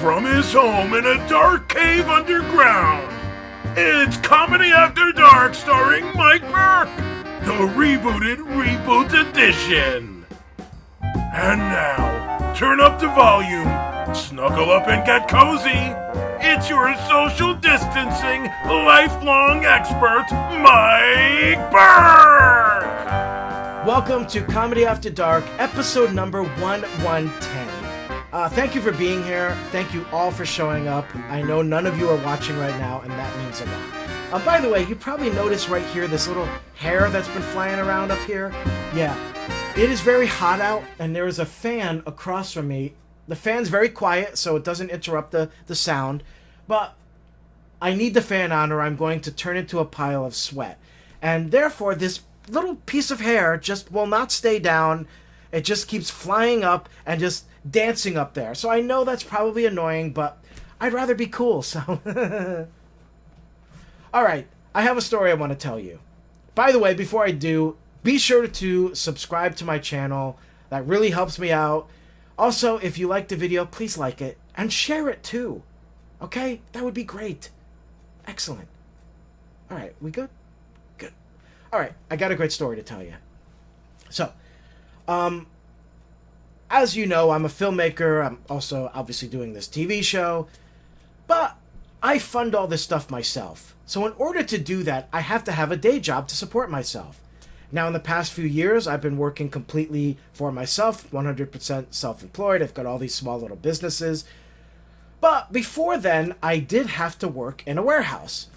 From his home in a dark cave underground, it's Comedy After Dark starring Mike Burke, the rebooted Reboot Edition. And now, turn up the volume, snuggle up and get cozy. It's your social distancing, lifelong expert, Mike Burke! Welcome to Comedy After Dark, episode number 1110. Thank you for being here. Thank you all for showing up. I know none of you are watching right now, and that means a lot. By the way, you probably noticed right here this little hair that's been flying around up here. Yeah, it is very hot out, and there is a fan across from me. The fan's very quiet, so it doesn't interrupt the sound, but I need the fan on or I'm going to turn into a pile of sweat. And therefore, this little piece of hair just will not stay down. It just keeps flying up and just dancing up there. So I know that's probably annoying, but I'd rather be cool, so... Alright, I have a story I want to tell you. By the way, before I do, be sure to subscribe to my channel. That really helps me out. Also, if you like the video, please like it and share it too. Okay? That would be great. Excellent. Alright, we good? Good. Alright, I got a great story to tell you. So, as you know, I'm a filmmaker. I'm also obviously doing this TV show. But I fund all this stuff myself. So in order to do that, I have to have a day job to support myself. Now, in the past few years, I've been working completely for myself, 100% self-employed. I've got all these small little businesses. But before then, I did have to work in a warehouse.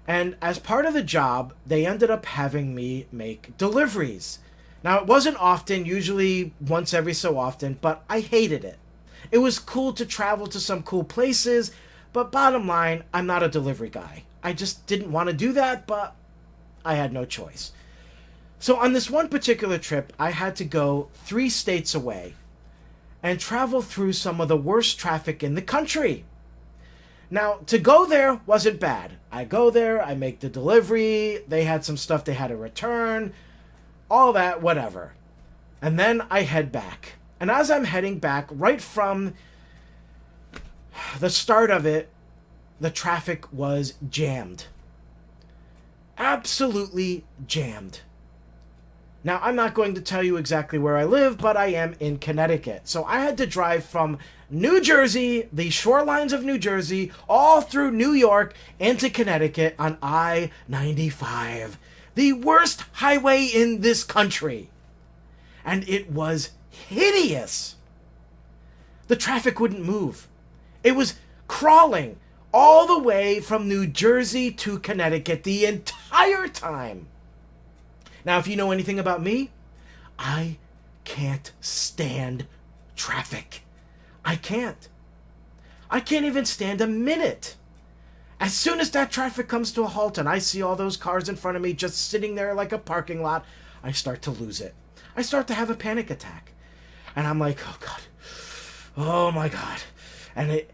And as part of the job, they ended up having me make deliveries. Now, it wasn't often, usually once every so often, but I hated it. It was cool to travel to some cool places, but bottom line, I'm not a delivery guy. I just didn't want to do that, but I had no choice. So on this one particular trip, I had to go 3 states away and travel through some of the worst traffic in the country. Now, to go there wasn't bad. I go there, I make the delivery, they had some stuff they had to return, all that, whatever. And then I head back. And as I'm heading back, right from the start of it, the traffic was jammed. Absolutely jammed. Now, I'm not going to tell you exactly where I live, but I am in Connecticut. So I had to drive from New Jersey, the shorelines of New Jersey, all through New York into Connecticut on I-95. The worst highway in this country. And it was hideous. The traffic wouldn't move. It was crawling all the way from New Jersey to Connecticut the entire time. Now, if you know anything about me, I can't stand traffic. I can't. I can't even stand a minute. As soon as that traffic comes to a halt and I see all those cars in front of me just sitting there like a parking lot, I start to lose it. I start to have a panic attack. And I'm like, oh God. Oh my God. And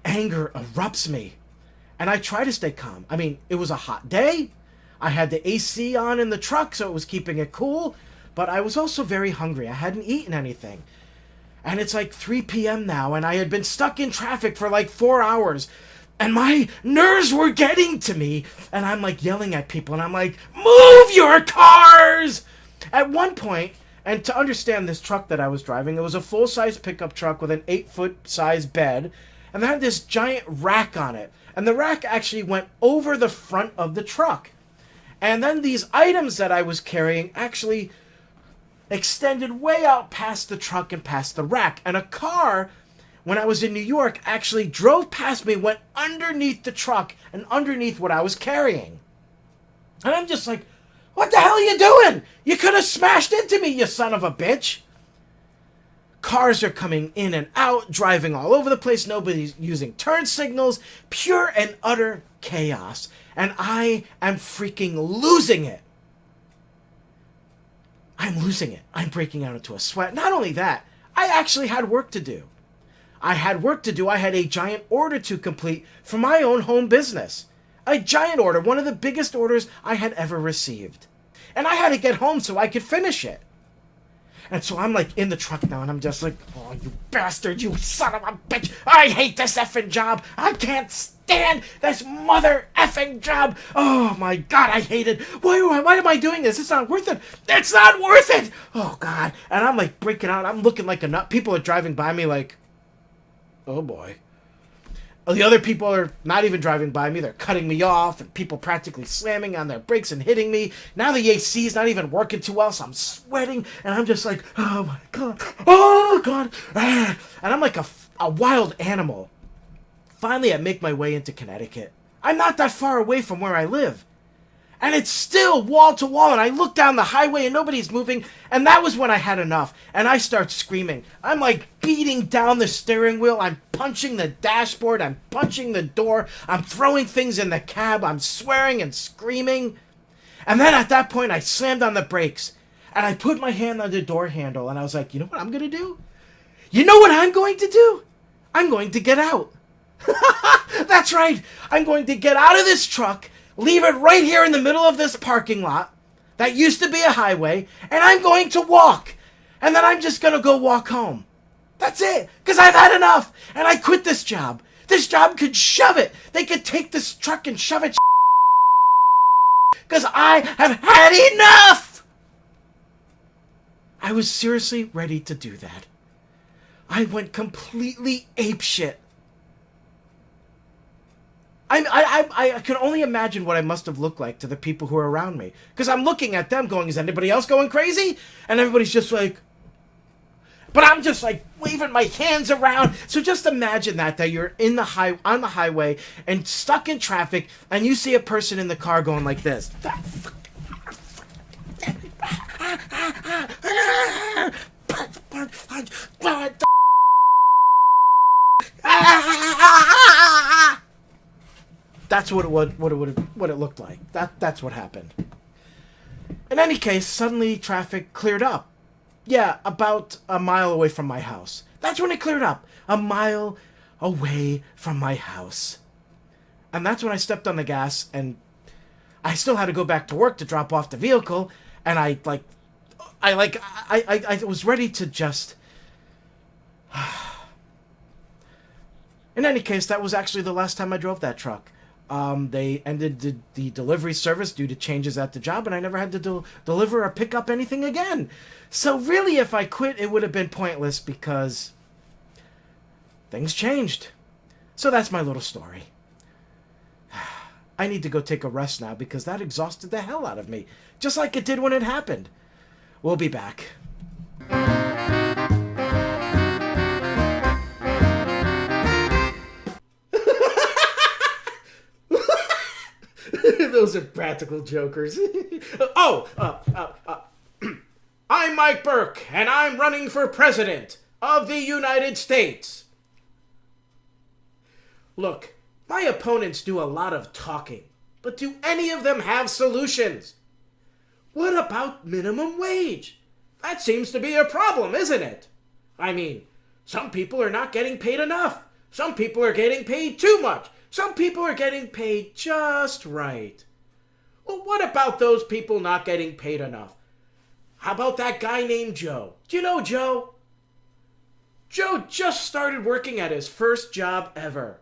anger erupts me. And I try to stay calm. I mean, it was a hot day. I had the AC on in the truck, so it was keeping it cool. But I was also very hungry. I hadn't eaten anything. And it's like 3 p.m. now, and I had been stuck in traffic for like 4 hours. And my nerves were getting to me. And I'm like yelling at people. And I'm like, move your cars! At one point, and to understand this truck that I was driving, it was a full-size pickup truck with an 8-foot size bed. And it had this giant rack on it. And the rack actually went over the front of the truck. And then these items that I was carrying actually extended way out past the truck and past the rack. And a car, when I was in New York, actually drove past me, went underneath the truck and underneath what I was carrying. And I'm just like, what the hell are you doing? You could have smashed into me, you son of a bitch. Cars are coming in and out, driving all over the place. Nobody's using turn signals. Pure and utter chaos. And I am freaking losing it. I'm losing it. I'm breaking out into a sweat. Not only that, I actually had work to do. I had a giant order to complete for my own home business. A giant order, one of the biggest orders I had ever received. And I had to get home so I could finish it. And so I'm like in the truck now, and I'm just like, oh, you bastard, you son of a bitch. I hate this effing job. I can't stand this mother effing job. Oh my God, I hate it. Why am I doing this? It's not worth it. It's not worth it. Oh God. And I'm like breaking out. I'm looking like a nut. People are driving by me like, oh boy. The other people are not even driving by me. They're cutting me off, and people practically slamming on their brakes and hitting me. Now the AC is not even working too well, so I'm sweating, and I'm just like, oh my God, oh God. And I'm like a wild animal. Finally, I make my way into Connecticut. I'm not that far away from where I live. And it's still wall to wall, and I look down the highway and nobody's moving, and that was when I had enough, and I start screaming. I'm like beating down the steering wheel, I'm punching the dashboard, I'm punching the door, I'm throwing things in the cab, I'm swearing and screaming. And then at that point, I slammed on the brakes, and I put my hand on the door handle, and I was like, you know what I'm going to do? You know what I'm going to do? I'm going to get out. That's right, I'm going to get out of this truck, leave it right here in the middle of this parking lot that used to be a highway, and I'm going to walk. And then I'm just going to go walk home. That's it, because I've had enough, and I quit this job. This job could shove it. They could take this truck and shove it, because I have had enough. I was seriously ready to do that. I went completely apeshit. I can only imagine what I must have looked like to the people who are around me. Because I'm looking at them going, is anybody else going crazy? And everybody's just like... But I'm just like waving my hands around. So just imagine that you're on the highway and stuck in traffic, and you see a person in the car going like this. That's what it looked like. That's what happened. In any case, suddenly traffic cleared up. Yeah, about a mile away from my house. That's when it cleared up. A mile away from my house. And that's when I stepped on the gas, and I still had to go back to work to drop off the vehicle, and I was ready to just... In any case, that was actually the last time I drove that truck. They ended the delivery service due to changes at the job, and I never had to deliver or pick up anything again. So really, if I quit, it would have been pointless because things changed. So that's my little story. I need to go take a rest now because that exhausted the hell out of me, just like it did when it happened. We'll be back. Those are practical jokers. I'm Mike Burke, and I'm running for president of the United States. Look, my opponents do a lot of talking, but do any of them have solutions? What about minimum wage? That seems to be a problem, isn't it? I mean, some people are not getting paid enough. Some people are getting paid too much. Some people are getting paid just right. Well, what about those people not getting paid enough? How about that guy named Joe? Do you know Joe? Joe just started working at his first job ever.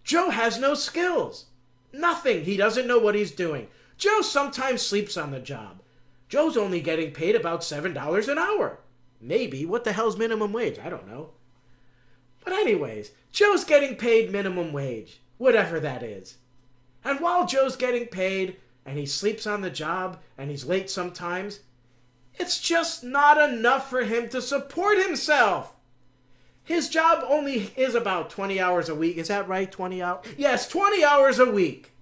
Joe has no skills. Nothing. He doesn't know what he's doing. Joe sometimes sleeps on the job. Joe's only getting paid about $7 an hour. Maybe. What the hell's minimum wage? I don't know. But anyways, Joe's getting paid minimum wage. Whatever that is. And while Joe's getting paid, and he sleeps on the job, and he's late sometimes, it's just not enough for him to support himself. His job only is about 20 hours a week. Is that right? 20 hours? Yes, 20 hours a week.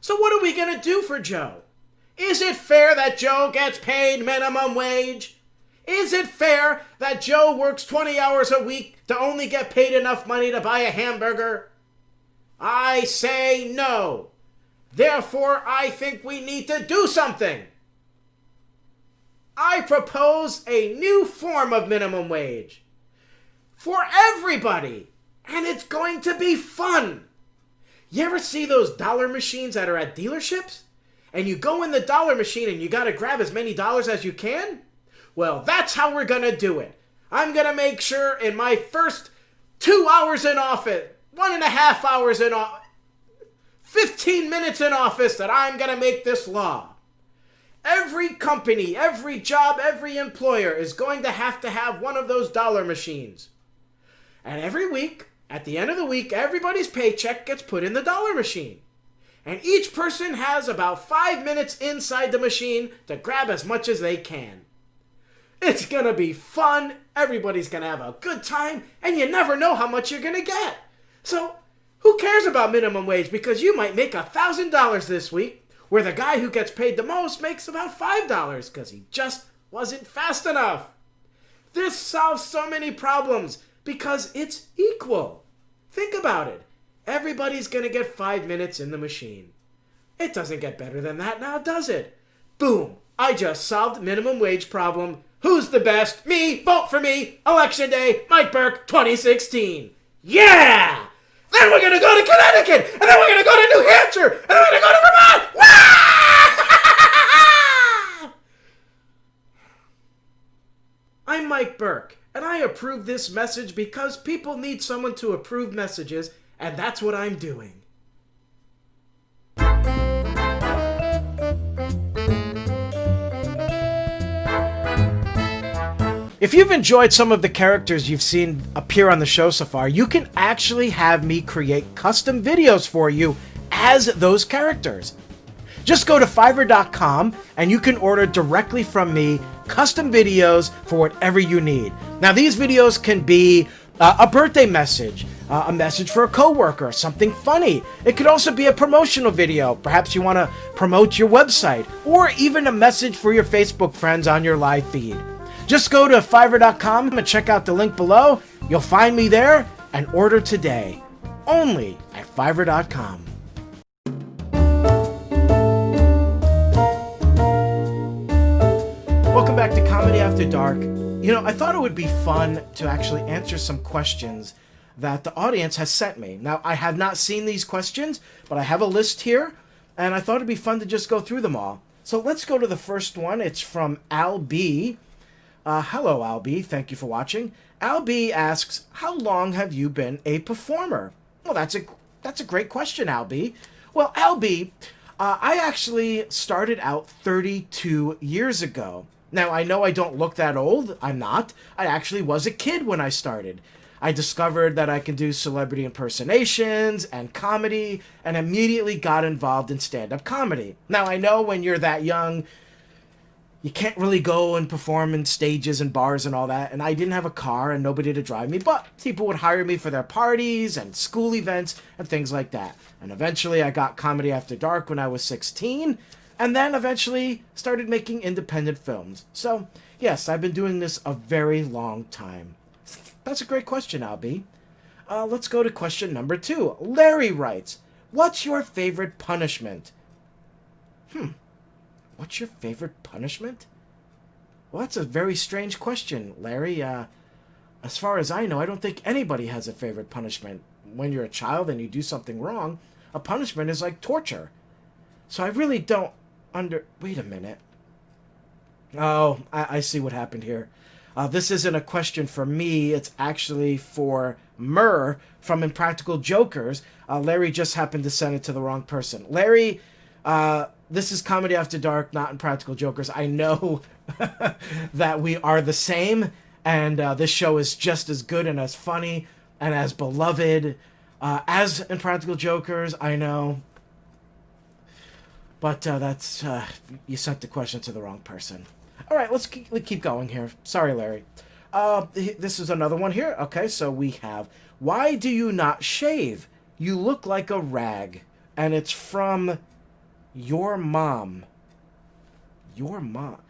So what are we going to do for Joe? Is it fair that Joe gets paid minimum wage? Is it fair that Joe works 20 hours a week to only get paid enough money to buy a hamburger? I say no. Therefore, I think we need to do something. I propose a new form of minimum wage. For everybody. And it's going to be fun. You ever see those dollar machines that are at dealerships? And you go in the dollar machine and you gotta grab as many dollars as you can? Well, that's how we're gonna do it. I'm gonna make sure in my first 2 hours in office, 1.5 hours in office, 15 minutes in office, that I'm gonna make this law. Every company, every job, every employer is going to have one of those dollar machines. And every week, at the end of the week, everybody's paycheck gets put in the dollar machine. And each person has about 5 minutes inside the machine to grab as much as they can. It's gonna be fun, everybody's gonna have a good time, and you never know how much you're gonna get. So, who cares about minimum wage? Because you might make $1,000 this week, where the guy who gets paid the most makes about $5 because he just wasn't fast enough. This solves so many problems because it's equal. Think about it. Everybody's going to get 5 minutes in the machine. It doesn't get better than that now, does it? Boom. I just solved minimum wage problem. Who's the best? Me. Vote for me. Election day. Mike Burke, 2016. Yeah! Then we're going to go to Connecticut. And then we're going to go to New Hampshire. And then we're going to go to Vermont. I'm Mike Burke, and I approve this message because people need someone to approve messages, and that's what I'm doing. If you've enjoyed some of the characters you've seen appear on the show so far, you can actually have me create custom videos for you as those characters. Just go to Fiverr.com and you can order directly from me custom videos for whatever you need. Now, these videos can be a birthday message, a message for a coworker, something funny. It could also be a promotional video. Perhaps you want to promote your website, or even a message for your Facebook friends on your live feed. Just go to Fiverr.com and check out the link below. You'll find me there and order today. Only at Fiverr.com. Welcome back to Comedy After Dark. You know, I thought it would be fun to actually answer some questions that the audience has sent me. Now, I have not seen these questions, but I have a list here, and I thought it'd be fun to just go through them all. So let's go to the first one. It's from Al B. Hello, Al B. Thank you for watching. Al B asks, how long have you been a performer? Well, that's a great question, Al B. Well, Al B, I actually started out 32 years ago. Now, I know I don't look that old. I'm not. I actually was a kid when I started. I discovered that I can do celebrity impersonations and comedy, and immediately got involved in stand-up comedy. Now, I know when you're that young, you can't really go and perform in stages and bars and all that, and I didn't have a car and nobody to drive me, but people would hire me for their parties and school events and things like that. And eventually I got Comedy After Dark when I was 16, and then eventually started making independent films. So, yes, I've been doing this a very long time. That's a great question, Albie. Let's go to question number 2. Larry writes, what's your favorite punishment? What's your favorite punishment? Well, that's a very strange question, Larry. As far as I know, I don't think anybody has a favorite punishment. When you're a child and you do something wrong, a punishment is like torture. So I really don't Wait a minute. Oh, I see what happened here. This isn't a question for me. It's actually for Murr from Impractical Jokers. Larry just happened to send it to the wrong person. Larry, this is Comedy After Dark, not Impractical Jokers. I know that we are the same, and this show is just as good and as funny and as beloved as Impractical Jokers. I know. But that's, you sent the question to the wrong person. All right, let's keep going here. Sorry, Larry. This is another one here. Okay, so we have, why do you not shave? You look like a rag. And it's from your mom. Your mom.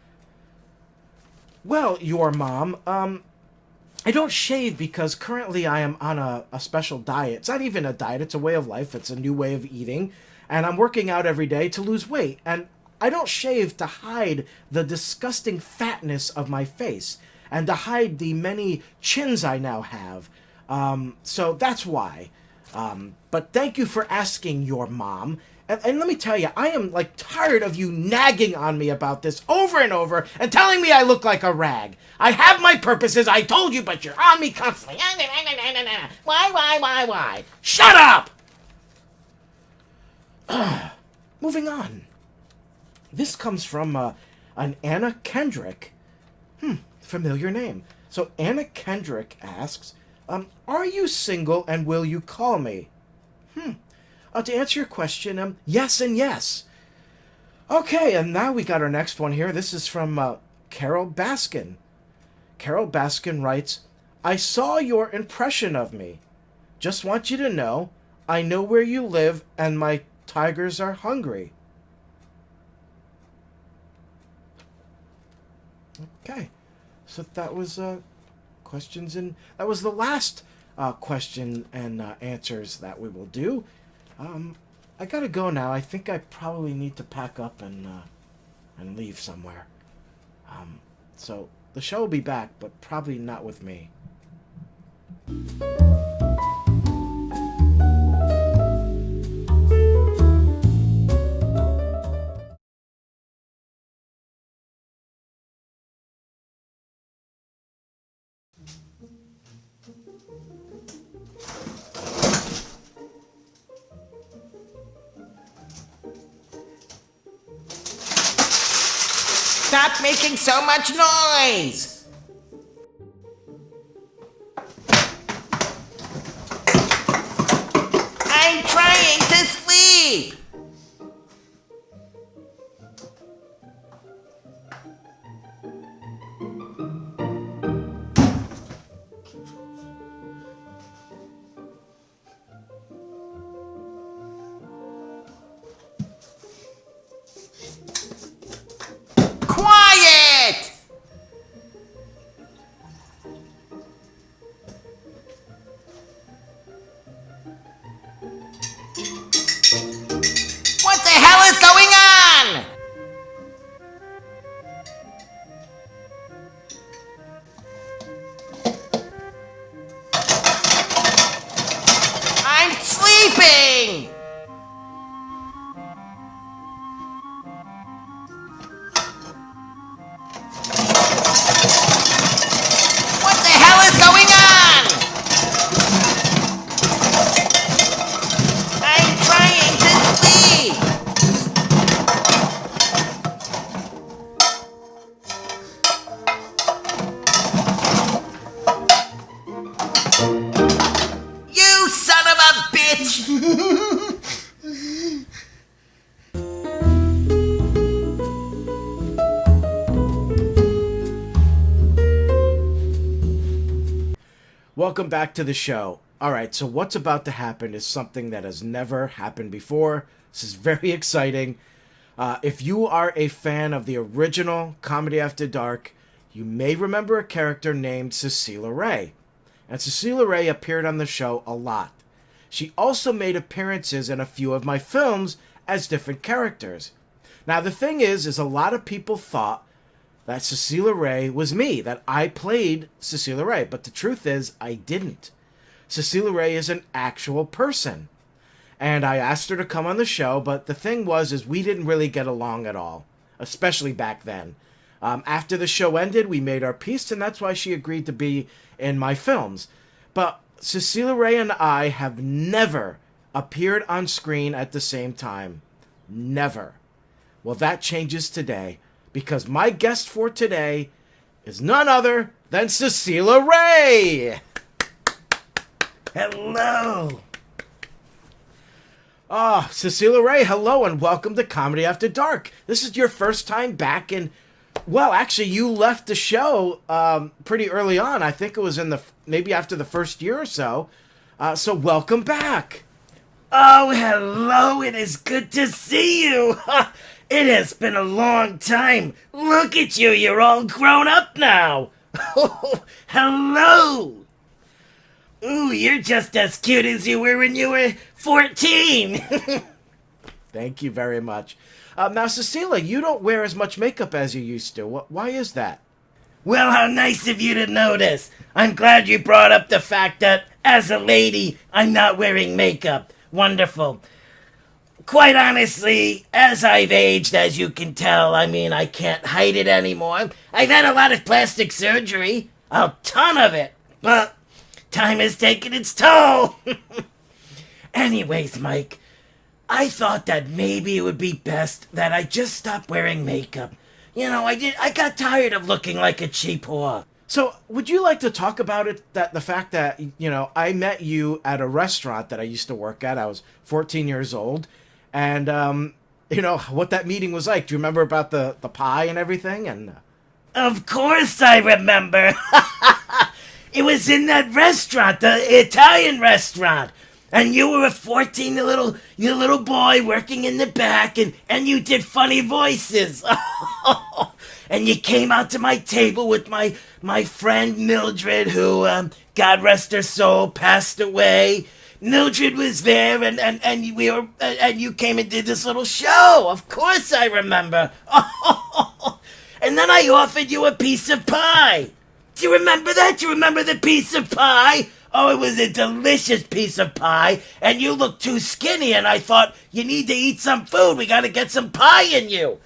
Well, your mom, I don't shave because currently I am on a special diet. It's not even a diet, it's a way of life. It's a new way of eating. And I'm working out every day to lose weight. And I don't shave to hide the disgusting fatness of my face and to hide the many chins I now have. So that's why. But thank you for asking, your mom. And let me tell you, I am like tired of you nagging on me about this over and over and telling me I look like a rag. I have my purposes, I told you, but you're on me constantly. Why? Shut up! Moving on. This comes from an Anna Kendrick. Familiar name. So Anna Kendrick asks, are you single and will you call me? To answer your question, yes and yes. Okay, and now we got our next one here. This is from Carol Baskin. Carol Baskin writes, I saw your impression of me. Just want you to know, I know where you live and my tigers are hungry. Okay, so that was questions, and that was the last question and answers that we will do. I gotta go now. I think I probably need to pack up and leave somewhere. So the show will be back, but probably not with me. Stop making so much noise! I'm trying to sleep! Quiet! What the hell is going on? I'm sleeping! What the hell is going on? I'm trying to sleep! You son of a bitch! Welcome back to the show. Alright, so what's about to happen is something that has never happened before. This is very exciting. If you are a fan of the original Comedy After Dark, you may remember a character named Cecile Array. And Cecile Array appeared on the show a lot. She also made appearances in a few of my films as different characters. Now the thing is a lot of people thought that Cecile Array was me, that I played Cecile Array, but the truth is I didn't. Cecile Array is an actual person. And I asked her to come on the show, but the thing was we didn't really get along at all, especially back then. After the show ended, we made our peace, and that's why she agreed to be in my films. But Cecile Array and I have never appeared on screen at the same time. Never. Well, that changes today, because my guest for today is none other than Cecile Array! Hello! Oh, Cecile Array, hello and welcome to Comedy After Dark. This is your first time back in... Well, actually, you left the show pretty early on. I think it was in maybe after the first year or so. So welcome back. Oh, hello, it is good to see you. It has been a long time. Look at you, you're all grown up now. Oh, hello. Ooh, you're just as cute as you were when you were 14. Thank you very much. Now, Cecilia, you don't wear as much makeup as you used to. Why is that? Well, how nice of you to notice. I'm glad you brought up the fact that, as a lady, I'm not wearing makeup. Wonderful. quite honestly, as I've aged, as you can tell, I mean, I can't hide it anymore. I've had a lot of plastic surgery, a ton of it, but time has taken its toll. Anyways, Mike, I thought that maybe it would be best that I just stop wearing makeup. You know, I got tired of looking like a cheap whore. So, would you like to talk about it? That the fact that, I met you at a restaurant that I used to work at. I was 14 years old, and what that meeting was like. Do you remember about the pie and everything? And Of course I remember. It was in that restaurant, the Italian restaurant. And you were a 14 you little boy working in the back, and you did funny voices. And you came out to my table with my friend Mildred, who, God rest her soul, passed away. Mildred was there, and you came and did this little show. Of course I remember. And then I offered you a piece of pie. Do you remember that? Do you remember the piece of pie? Oh, it was a delicious piece of pie, and you looked too skinny, and I thought, you need to eat some food. We gotta get some pie in you.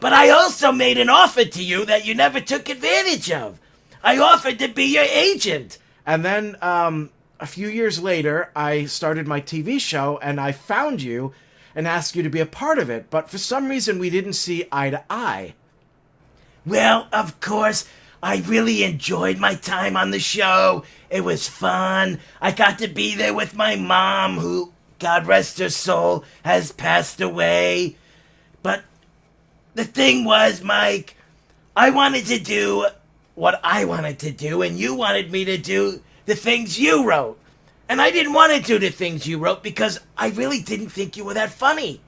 But I also made an offer to you that you never took advantage of. I offered to be your agent. And then, a few years later, I started my TV show, and I found you and asked you to be a part of it. But for some reason, we didn't see eye to eye. Well, of course, I really enjoyed my time on the show. It was fun. I got to be there with my mom, who, God rest her soul, has passed away. But the thing was, Mike, I wanted to do what I wanted to do, and you wanted me to do the things you wrote. And I didn't want to do the things you wrote because I really didn't think you were that funny.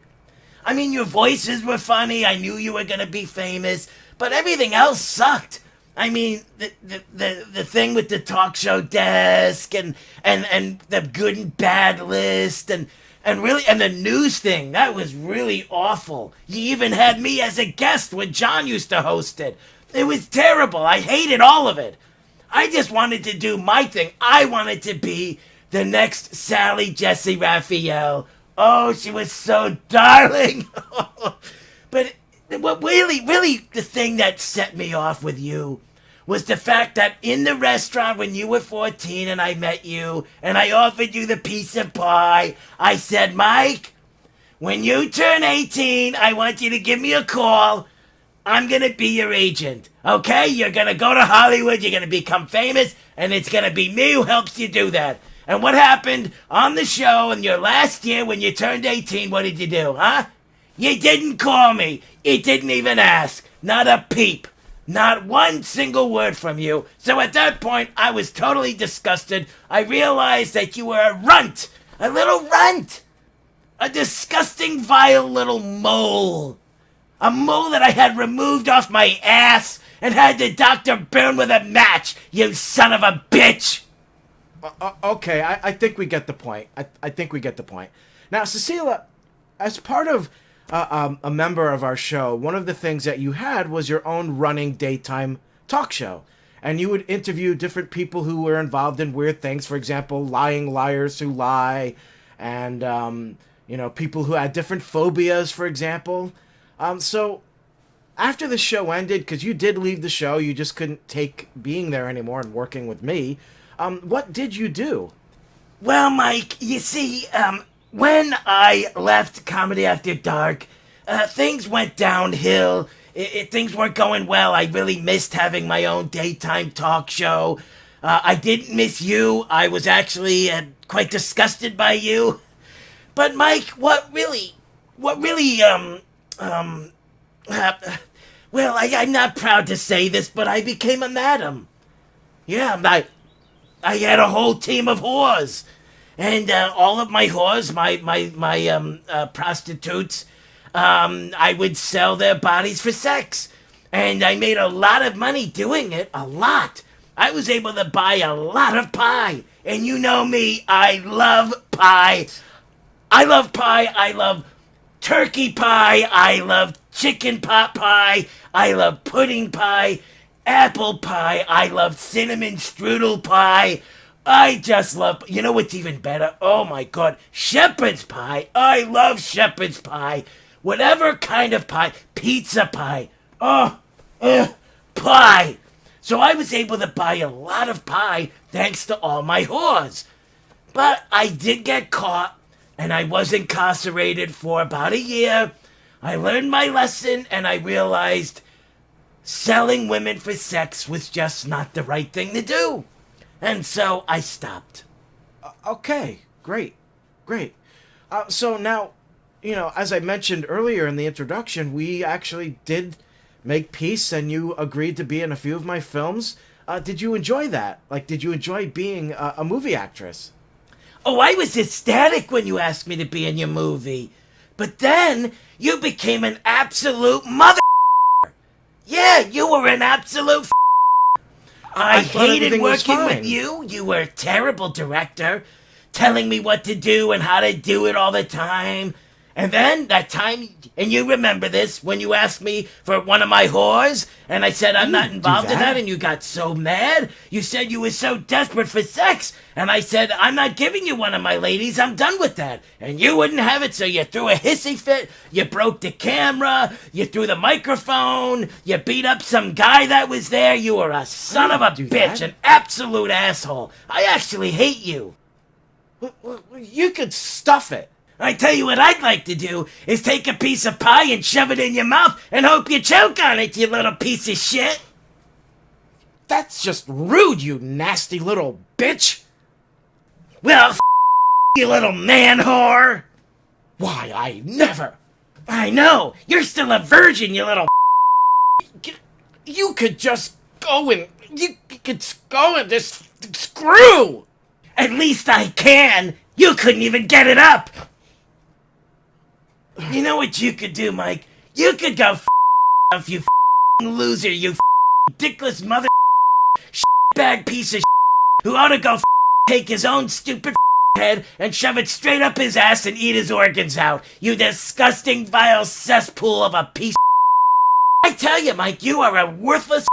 I mean, your voices were funny. I knew you were going to be famous, but everything else sucked. I mean, the thing with the talk show desk and the good and bad list and the news thing, that was really awful. You even had me as a guest when John used to host it. It was terrible. I hated all of it. I just wanted to do my thing. I wanted to be the next Sally Jesse Raphael. Oh, she was so darling. But what really the thing that set me off with you was the fact that in the restaurant when you were 14 and I met you and I offered you the piece of pie, I said, Mike, when you turn 18, I want you to give me a call. I'm going to be your agent, okay? You're going to go to Hollywood, you're going to become famous, and it's going to be me who helps you do that. And what happened on the show in your last year when you turned 18, what did you do, huh? You didn't call me. You didn't even ask. Not a peep. Not one single word from you. So at that point, I was totally disgusted. I realized that you were a runt. A little runt. A disgusting, vile little mole. A mole that I had removed off my ass and had the doctor burn with a match, you son of a bitch. Okay, I think we get the point. I think we get the point. Now, Cecilia, as part of a member of our show, one of the things that you had was your own running daytime talk show. And you would interview different people who were involved in weird things. For example, lying liars who lie. And, people who had different phobias, for example. So after the show ended, because you did leave the show, you just couldn't take being there anymore and working with me. What did you do? Well, Mike, you see, when I left Comedy After Dark, things went downhill. Things weren't going well. I really missed having my own daytime talk show. I didn't miss you. I was actually quite disgusted by you. But Mike, what really, well, I'm not proud to say this, but I became a madam. Yeah, I had a whole team of whores. And all of my whores, my prostitutes, I would sell their bodies for sex. And I made a lot of money doing it, a lot. I was able to buy a lot of pie. And you know me, I love pie. I love pie, I love turkey pie, I love chicken pot pie, I love pudding pie, apple pie, I love cinnamon strudel pie. I just love, you know what's even better? Oh my God, shepherd's pie. I love shepherd's pie. Whatever kind of pie, pizza pie. Pie. So I was able to buy a lot of pie thanks to all my whores. But I did get caught, and I was incarcerated for about a year. I learned my lesson, and I realized selling women for sex was just not the right thing to do. And so I stopped. Okay, great. So now, as I mentioned earlier in the introduction, we actually did make peace, and you agreed to be in a few of my films. Did you enjoy that? Like, did you enjoy being a movie actress? Oh, I was ecstatic when you asked me to be in your movie. But then you became an absolute mother. Yeah, you were an absolute I hated working with you. You were a terrible director, telling me what to do and how to do it all the time. And then that time, and you remember this, when you asked me for one of my whores, and I said I'm not involved in that, and you got so mad. You said you were so desperate for sex, and I said I'm not giving you one of my ladies, I'm done with that. And you wouldn't have it, so you threw a hissy fit, you broke the camera, you threw the microphone, you beat up some guy that was there. You were a son of a bitch, an absolute asshole. I actually hate you. You could stuff it. I tell you what I'd like to do is take a piece of pie and shove it in your mouth and hope you choke on it, you little piece of shit. That's just rude, you nasty little bitch. Well, you little man whore. Why, I never. I know. You're still a virgin, you little. You could just go and... You could go and just screw. At least I can. You couldn't even get it up. You know what you could do, Mike? You could go off, you loser, you dickless mother bag piece of who ought to go take his own stupid head and shove it straight up his ass and eat his organs out. You disgusting, vile cesspool of a piece I tell you, Mike, you are a worthless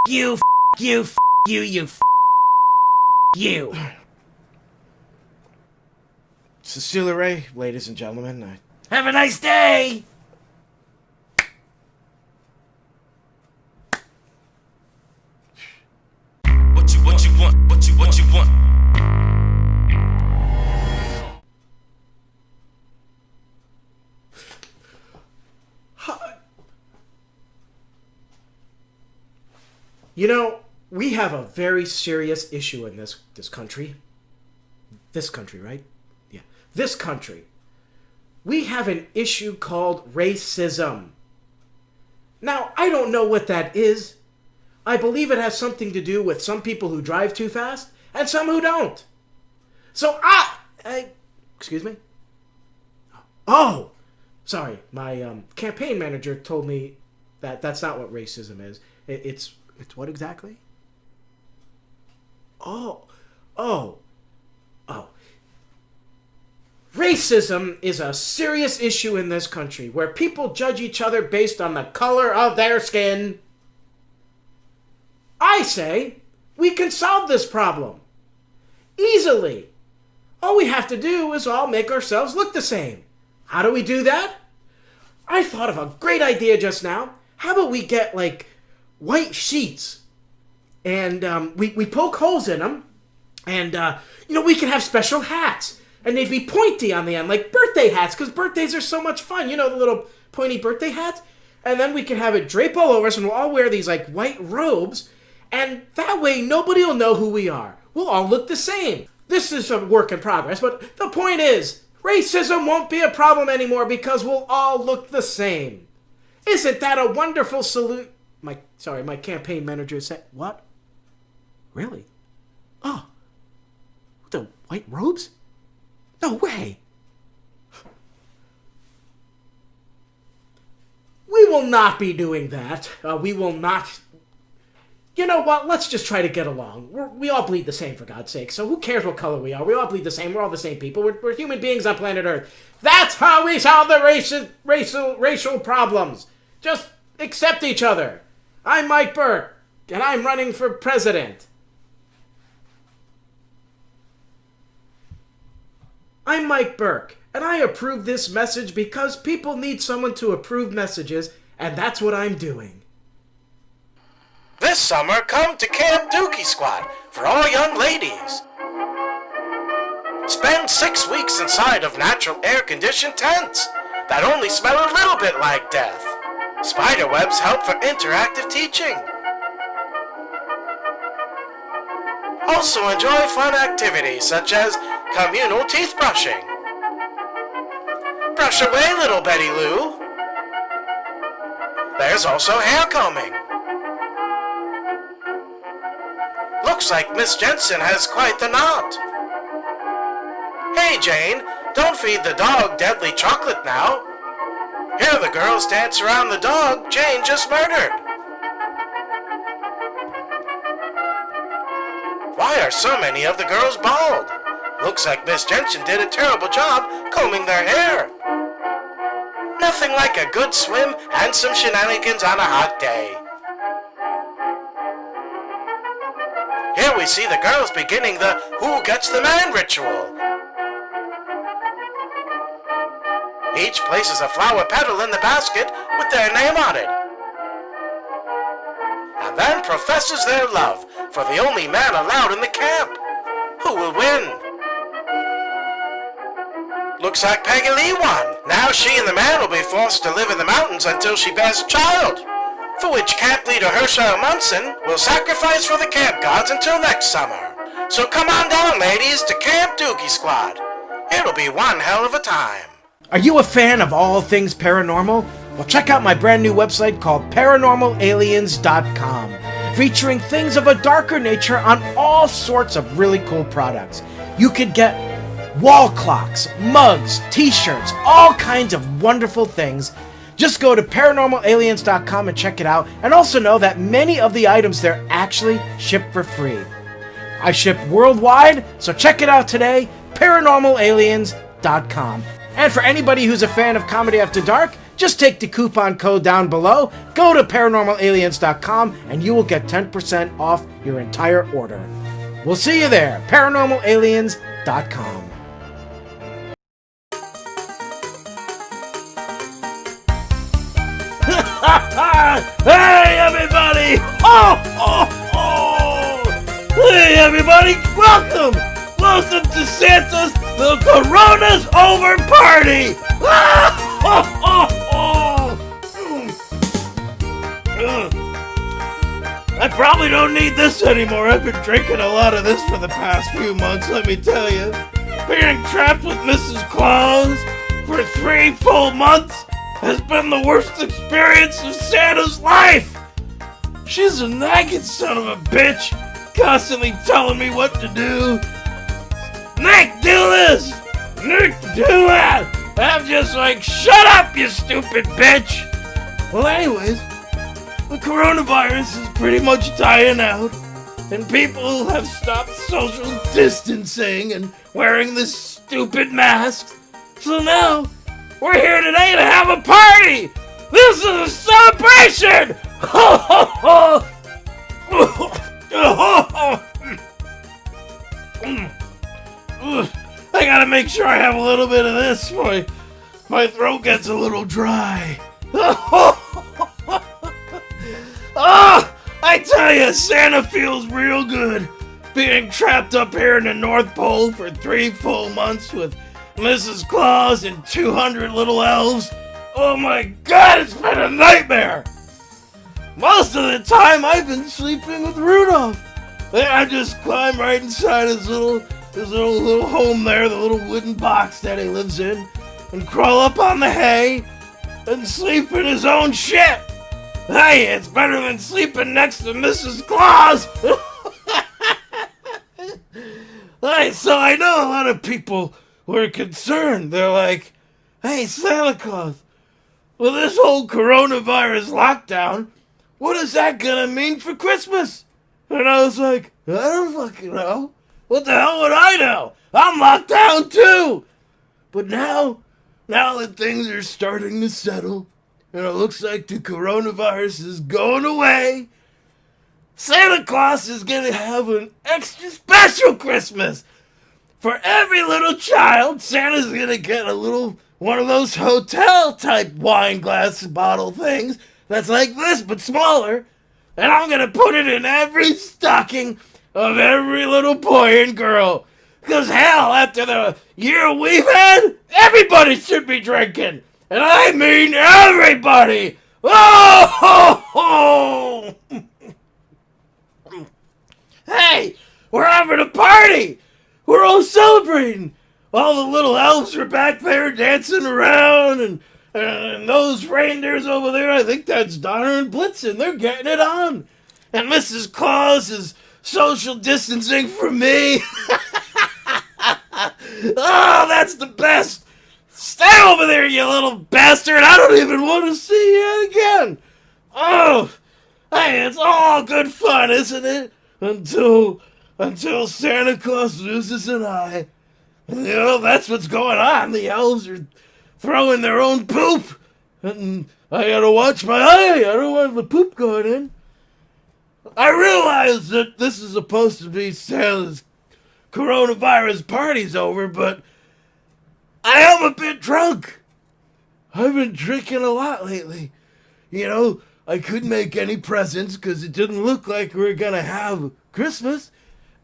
you. Cecilia Ray, ladies and gentlemen. Have a nice day! What you want? We have a very serious issue in this country. This country, right? Yeah. This country. We have an issue called racism. Now, I don't know what that is. I believe it has something to do with some people who drive too fast and some who don't. So excuse me? Oh, sorry. My campaign manager told me that that's not what racism is. It's what exactly? Oh. Racism is a serious issue in this country where people judge each other based on the color of their skin. I say we can solve this problem easily. All we have to do is all make ourselves look the same. How do we do that? I thought of a great idea just now. How about we get, white sheets and we poke holes in them and, we can have special hats. And they'd be pointy on the end, like birthday hats, because birthdays are so much fun. The little pointy birthday hats? And then we can have it drape all over us, and we'll all wear these, white robes. And that way, nobody will know who we are. We'll all look the same. This is a work in progress, but the point is, racism won't be a problem anymore because we'll all look the same. Isn't that a wonderful solution? My campaign manager said, what? Really? Oh. The white robes? No way! We will not be doing that. We will not... You know what? Let's just try to get along. We all bleed the same, for God's sake. So who cares what color we are? We all bleed the same. We're all the same people. We're human beings on planet Earth. That's how we solve the racial problems. Just accept each other. I'm Mike Burke, and I'm running for president. Mike Burke, and I approve this message because people need someone to approve messages, and that's what I'm doing. This summer, come to Camp Dukey Squad for all young ladies. Spend 6 weeks inside of natural air-conditioned tents that only smell a little bit like death. Spider webs help for interactive teaching. Also enjoy fun activities such as communal teeth brushing. Brush away, little Betty Lou. There's also hair combing. Looks like Miss Jensen has quite the knot. Hey, Jane, don't feed the dog deadly chocolate now. Here the girls dance around the dog Jane just murdered. Why are so many of the girls bald? Looks like Miss Jensen did a terrible job combing their hair. Nothing like a good swim and some shenanigans on a hot day. Here we see the girls beginning the Who Gets the Man ritual. Each places a flower petal in the basket with their name on it. And then professes their love for the only man allowed in the camp. Who will win? Looks like Peggy Lee won. Now she and the man will be forced to live in the mountains until she bears a child, for which camp leader Herschel Munson will sacrifice for the camp gods until next summer. So come on down, ladies, to Camp Dukey Squad. It'll be one hell of a time. Are you a fan of all things paranormal? Well, check out my brand new website called ParanormalAliens.com, featuring things of a darker nature on all sorts of really cool products. You could get wall clocks, mugs, t-shirts, all kinds of wonderful things. Just go to ParanormalAliens.com and check it out, and also know that many of the items there actually ship for free. I ship worldwide, so check it out today, ParanormalAliens.com. And for anybody who's a fan of Comedy After Dark, just take the coupon code down below, go to ParanormalAliens.com, and you will get 10% off your entire order. We'll see you there, ParanormalAliens.com. Hey, everybody! Oh, oh, oh! Hey, everybody! Welcome! Welcome to Santa's The Corona's Over Party! Ah, oh, oh, oh. I probably don't need this anymore. I've been drinking a lot of this for the past few months, let me tell you. Being trapped with Mrs. Claus for 3 full months has been the worst experience of Santa's life! She's a nagging son of a bitch, constantly telling me what to do. Nick, do this! Nick, do that! I'm just like, shut up, you stupid bitch! Well, anyways, the coronavirus is pretty much dying out, and people have stopped social distancing and wearing this stupid masks. So now, we're here today to have a party! This is a celebration! Ho ho ho! I gotta make sure I have a little bit of this. My throat gets a little dry. Oh, I tell you, Santa feels real good. Being trapped up here in the North Pole for 3 full months with Mrs. Claus and 200 little elves. Oh my God, it's been a nightmare. Most of the time, I've been sleeping with Rudolph. I just climb right inside his little home there, the little wooden box that he lives in, and crawl up on the hay and sleep in his own shit. Hey, it's better than sleeping next to Mrs. Claus. Hey, so I know a lot of people were concerned. They're like, hey, Santa Claus, with this whole coronavirus lockdown, what is that gonna mean for Christmas? And I was like, I don't fucking know. What the hell would I know? I'm locked down too. But now that things are starting to settle, and it looks like the coronavirus is going away, Santa Claus is gonna have an extra special Christmas for every little child, Santa's gonna get one of those hotel-type wine glass bottle things that's like this, but smaller, and I'm gonna put it in every stocking of every little boy and girl. Because hell, after the year we've had, everybody should be drinking. And I mean everybody. Oh, ho, ho. Hey, we're having a party. We're all celebrating. All the little elves are back there dancing around, and those reindeers over there, I think that's Donner and Blitzen. They're getting it on. And Mrs. Claus is social distancing from me. Oh, that's the best. Stay over there, you little bastard. I don't even want to see you again. Oh, hey, it's all good fun, isn't it? Until Santa Claus loses an eye. And, you know, that's what's going on. The elves are throwing their own poop. And I gotta watch my eye. I don't want the poop going in. I realize that this is supposed to be Santa's coronavirus party's over, but I am a bit drunk. I've been drinking a lot lately. You know, I couldn't make any presents because it didn't look like we were going to have Christmas.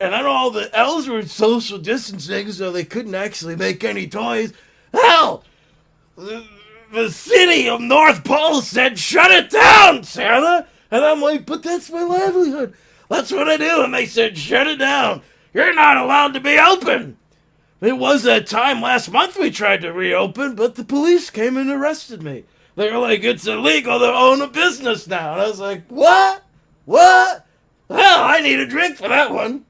And then all the elves were social distancing, so they couldn't actually make any toys. Hell, the city of North Pole said, shut it down, Santa. And I'm like, but that's my livelihood. That's what I do. And they said, shut it down. You're not allowed to be open. It was that time last month we tried to reopen, but the police came and arrested me. They were like, it's illegal to own a business now. And I was like, what? What? Well, I need a drink for that one.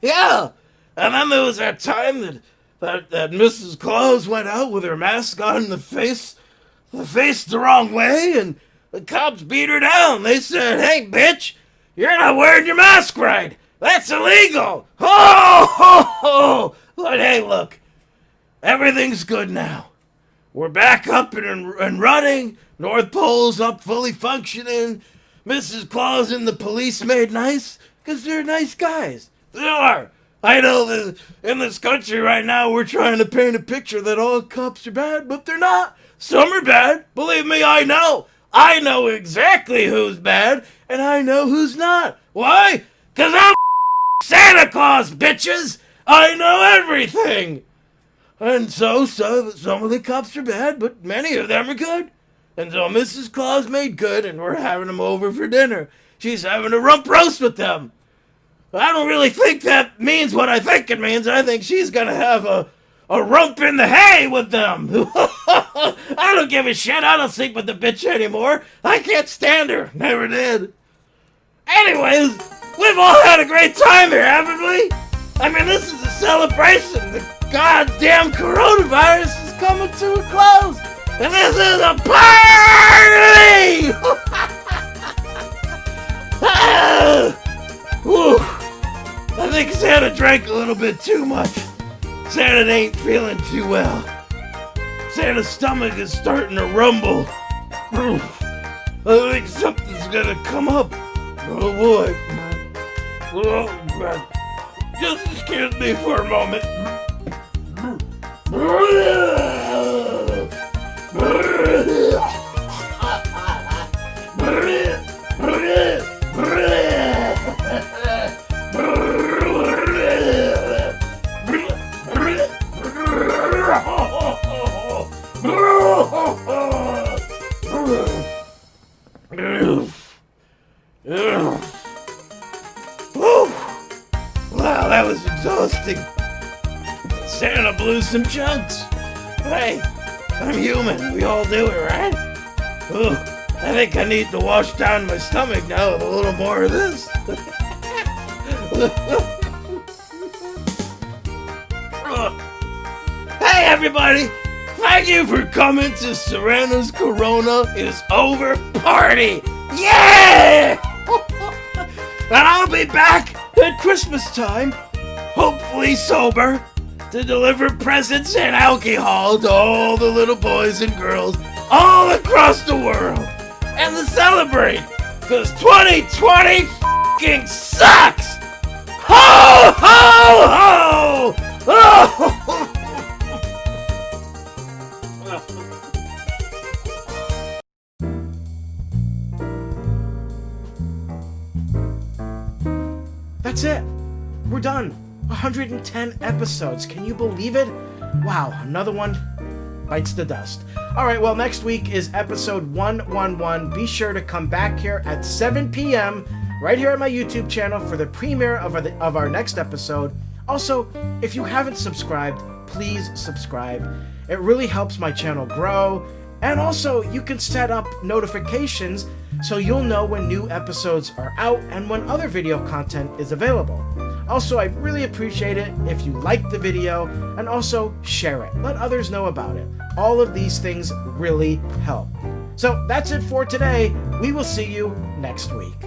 Yeah. And then there was that time that Mrs. Claus went out with her mask on, the face the wrong way, and the cops beat her down. They said, hey, bitch, you're not wearing your mask right. That's illegal. Ho, ho, ho. But hey, look, everything's good now. We're back up and running. North Pole's up, fully functioning. Mrs. Claus and the police made nice, because they're nice guys. They are. I know that in this country right now we're trying to paint a picture that all cops are bad, but they're not. Some are bad. Believe me, I know. I know exactly who's bad, and I know who's not. Why? Because I'm Santa Claus, bitches. I know everything. And so some of the cops are bad, but many of them are good. And so Mrs. Claus made good, and we're having them over for dinner. She's having a rump roast with them. I don't really think that means what I think it means. I think she's going to have a rump in the hay with them. I don't give a shit. I don't sleep with the bitch anymore. I can't stand her. Never did. Anyways, we've all had a great time here, haven't we? I mean, this is a celebration. The goddamn coronavirus is coming to a close. And this is a party! I think Santa drank a little bit too much. Santa ain't feeling too well. Santa's stomach is starting to rumble. I think something's gonna come up. Oh boy. Oh God. Just excuse me for a moment. Wow, that was exhausting. Santa blew some chunks. Hey, I'm human. We all do it, right? Ugh, I think I need to wash down my stomach now with a little more of this. Hey, everybody! Thank you for coming to Serrano's Corona is Over Party! Yeah! And I'll be back at Christmas time, hopefully sober, to deliver presents and alcohol to all the little boys and girls all across the world, and to celebrate, because 2020 f***ing sucks! Ho! that's it. We're done. 110 episodes. Can you believe it? Wow, another one bites the dust. All right, well, next week is episode 111. Be sure to come back here at 7 p.m. right here at my YouTube channel for the premiere of our next episode. Also, if you haven't subscribed, please subscribe. It really helps my channel grow. And also, you can set up notifications so you'll know when new episodes are out and when other video content is available. Also, I really appreciate it if you like the video and also share it. Let others know about it. All of these things really help. So that's it for today. We will see you next week.